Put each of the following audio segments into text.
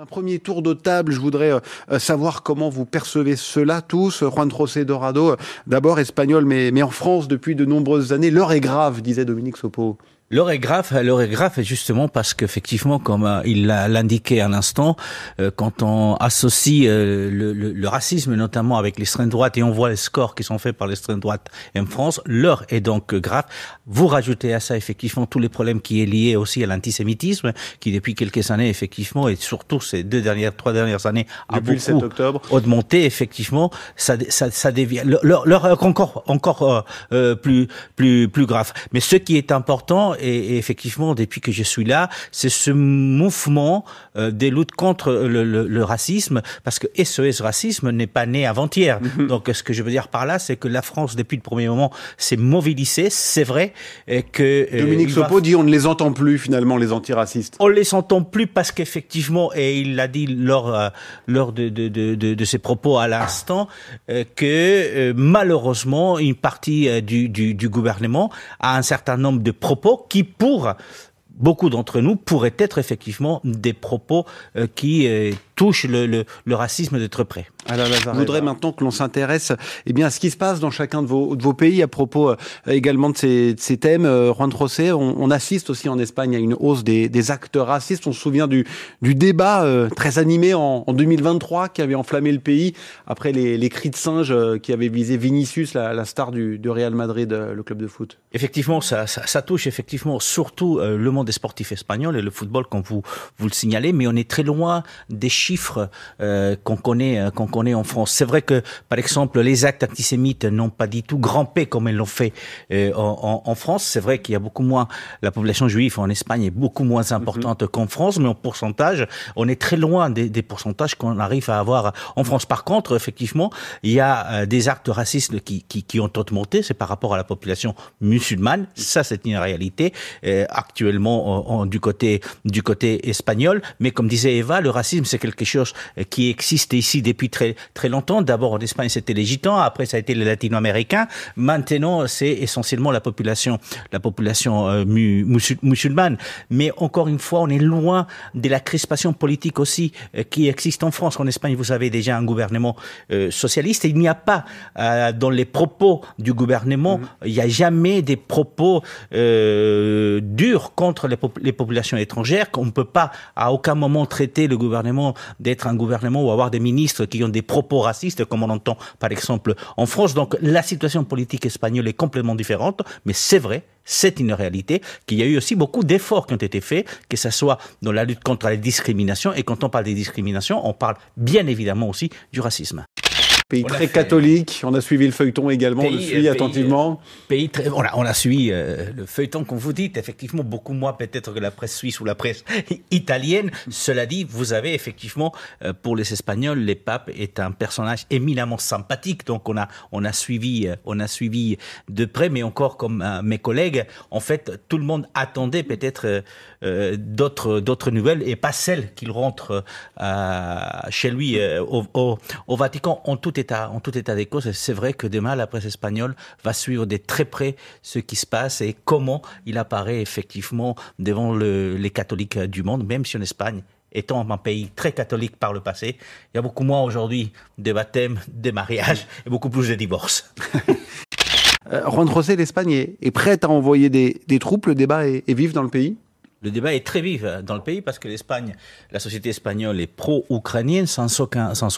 Un premier tour de table, je voudrais savoir comment vous percevez cela tous. Juan José Dorado, d'abord espagnol, mais en France depuis de nombreuses années. L'heure est grave, disait Dominique Sopo. L'heure est grave justement parce qu'effectivement, comme il l'a indiqué à l'instant, quand on associe le racisme notamment avec l'extrême droite et on voit les scores qui sont faits par l'extrême droite en France, l'heure est donc grave. Vous rajoutez à ça effectivement tous les problèmes qui est lié aussi à l'antisémitisme, qui depuis quelques années effectivement et surtout ces trois dernières années a depuis beaucoup le 7 octobre augmenté effectivement. Ça devient l'heure est encore plus grave. Mais ce qui est important et effectivement, depuis que je suis là, c'est ce mouvement des luttes contre le racisme, parce que SOS Racisme n'est pas né avant-hier. Donc, ce que je veux dire par là, c'est que la France, depuis le premier moment, s'est mobilisée. C'est vrai que... Dominique Sopo dit on ne les entend plus, finalement, les antiracistes. On ne les entend plus parce qu'effectivement, et il l'a dit lors de ses propos à l'instant, que malheureusement, une partie du gouvernement a un certain nombre de propos qui, pour beaucoup d'entre nous, pourraient être effectivement des propos qui touchent le racisme de très près. Je voudrais maintenant que l'on s'intéresse à ce qui se passe dans chacun de vos pays à propos également de ces thèmes. Juan José, on assiste aussi en Espagne à une hausse des actes racistes. On se souvient du débat très animé en 2023 qui avait enflammé le pays après les cris de singe qui avaient visé Vinicius, la star du Real Madrid, le club de foot. Effectivement, ça touche effectivement surtout le monde des sportifs espagnols et le football, comme vous le signalez, mais on est très loin des chiffres qu'on connaît en France. C'est vrai que, par exemple, les actes antisémites n'ont pas du tout grimpé comme ils l'ont fait en France. C'est vrai qu'il y a beaucoup moins, la population juive en Espagne est beaucoup moins importante qu'en France, mais en pourcentage, on est très loin des pourcentages qu'on arrive à avoir en France. Par contre, effectivement, il y a des actes racistes qui ont augmenté, c'est par rapport à la population musulmane. Ça, c'est une réalité actuellement du côté espagnol. Mais comme disait Eva, le racisme, c'est quelque chose qui existe ici depuis très longtemps. D'abord, en Espagne, c'était les Gitans. Après, ça a été les Latino-Américains. Maintenant, c'est essentiellement la population musulmane. Mais encore une fois, on est loin de la crispation politique aussi qui existe en France. En Espagne, vous avez déjà un gouvernement socialiste et il n'y a pas dans les propos du gouvernement, il n'y a jamais des propos durs contre les populations étrangères, qu'on ne peut pas à aucun moment traiter le gouvernement d'être un gouvernement ou avoir des ministres qui ont des propos racistes, comme on entend par exemple en France. Donc la situation politique espagnole est complètement différente, mais c'est vrai, c'est une réalité, qu'il y a eu aussi beaucoup d'efforts qui ont été faits, que ce soit dans la lutte contre les discriminations, et quand on parle des discriminations, on parle bien évidemment aussi du racisme. Pays très catholique, on a suivi le feuilleton également, on le suit attentivement. On a suivi le feuilleton, comme vous dites, effectivement, beaucoup moins peut-être que la presse suisse ou la presse italienne. Cela dit, vous avez effectivement, pour les Espagnols, le pape est un personnage éminemment sympathique, donc on a suivi de près, mais encore comme mes collègues, en fait, tout le monde attendait peut-être d'autres nouvelles et pas celles qu'il rentre chez lui au Vatican. En tout état des causes, c'est vrai que demain, la presse espagnole va suivre de très près ce qui se passe et comment il apparaît effectivement devant les catholiques du monde, même si en Espagne, étant un pays très catholique par le passé, il y a beaucoup moins aujourd'hui de baptêmes, de mariages et beaucoup plus de divorces. Juan José, l'Espagne est prête à envoyer des troupes, le débat est vif dans le pays? Le débat est très vif dans le pays parce que la société espagnole est pro-ukrainienne sans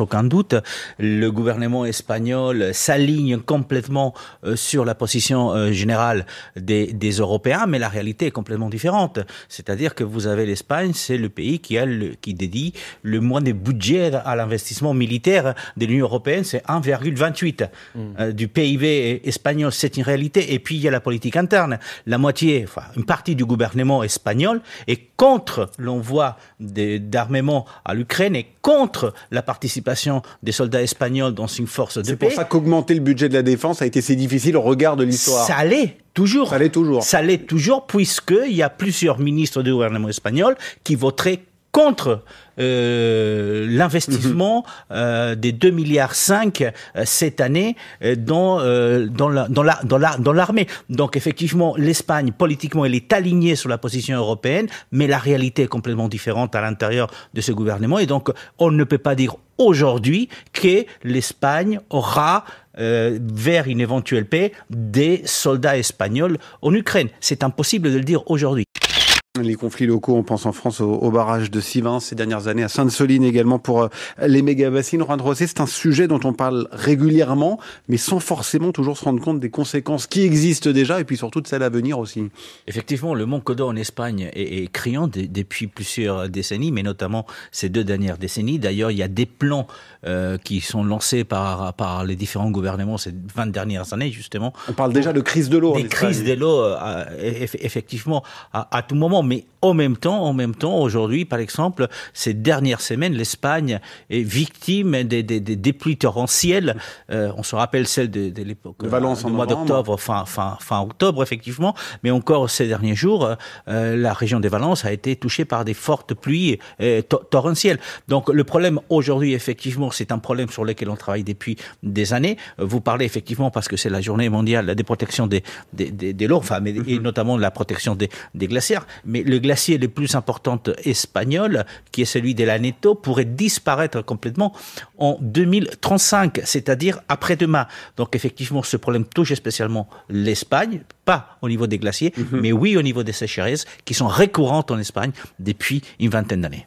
aucun doute. Le gouvernement espagnol s'aligne complètement sur la position générale des Européens, mais la réalité est complètement différente. C'est-à-dire que vous avez l'Espagne, c'est le pays qui dédie le moins de budget à l'investissement militaire de l'Union européenne, c'est 1,28 du PIB espagnol, c'est une réalité. Et puis il y a la politique interne. Une partie du gouvernement espagnol est contre l'envoi d'armement à l'Ukraine et contre la participation des soldats espagnols dans une force de paix. C'est pour ça qu'augmenter le budget de la défense a été si difficile au regard de l'histoire. Ça allait toujours. Ça l'est toujours. Ça l'est toujours puisqu'il y a plusieurs ministres du gouvernement espagnol qui voteraient contre l'investissement des 2,5 milliards cette année dans l'armée. Donc effectivement, l'Espagne, politiquement, elle est alignée sur la position européenne, mais la réalité est complètement différente à l'intérieur de ce gouvernement. Et donc, on ne peut pas dire aujourd'hui que l'Espagne aura vers une éventuelle paix des soldats espagnols en Ukraine. C'est impossible de le dire aujourd'hui. Les conflits locaux, on pense en France au barrage de Sivins ces dernières années, à Sainte-Soline également pour les méga-bassines. Juan Rosé, c'est un sujet dont on parle régulièrement, mais sans forcément toujours se rendre compte des conséquences qui existent déjà et puis surtout de celles à venir aussi. Effectivement, le manque d'eau en Espagne est criant depuis plusieurs décennies, mais notamment ces 2 dernières décennies. D'ailleurs, il y a des plans qui sont lancés par les différents gouvernements ces 20 dernières années, justement. On parle déjà de crise de l'eau. Des crises de l'eau, effectivement, à tout moment. Mais en même temps, aujourd'hui, par exemple, ces dernières semaines, l'Espagne est victime des pluies torrentielles. On se rappelle celle de l'époque, du mois d'octobre, fin octobre, effectivement. Mais encore ces derniers jours, la région des Valences a été touchée par des fortes pluies torrentielles. Donc, le problème aujourd'hui, effectivement, c'est un problème sur lequel on travaille depuis des années. Vous parlez effectivement, parce que c'est la journée mondiale des protections de l'eau, et notamment la protection des glaciers. Mais le glacier le plus important espagnol, qui est celui de l'Aneto, pourrait disparaître complètement en 2035, c'est-à-dire après-demain. Donc effectivement, ce problème touche spécialement l'Espagne, pas au niveau des glaciers, mais oui au niveau des sécheresses, qui sont récurrentes en Espagne depuis une vingtaine d'années.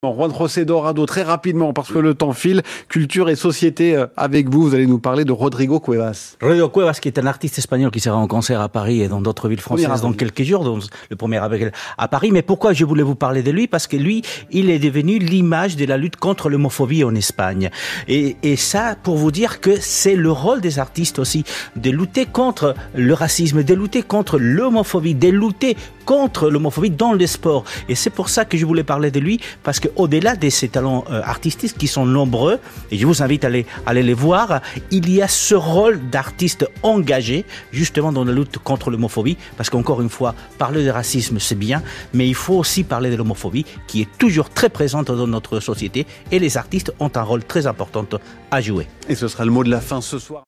Juan José Dorado, très rapidement, parce que le temps file, culture et société avec vous. Vous allez nous parler de Rodrigo Cuevas. Rodrigo Cuevas, qui est un artiste espagnol qui sera en concert à Paris et dans d'autres villes françaises dans quelques jours, donc le 1er avril à Paris. Mais pourquoi je voulais vous parler de lui? Parce que lui, il est devenu l'image de la lutte contre l'homophobie en Espagne. Et ça, pour vous dire que c'est le rôle des artistes aussi, de lutter contre le racisme, de lutter contre l'homophobie, de lutter contre l'homophobie dans le sport. Et c'est pour ça que je voulais parler de lui, parce que au-delà de ses talents artistiques qui sont nombreux, et je vous invite à aller les voir, il y a ce rôle d'artiste engagé justement dans la lutte contre l'homophobie, parce qu'encore une fois, parler de racisme c'est bien, mais il faut aussi parler de l'homophobie qui est toujours très présente dans notre société, et les artistes ont un rôle très important à jouer. Et ce sera le mot de la fin ce soir.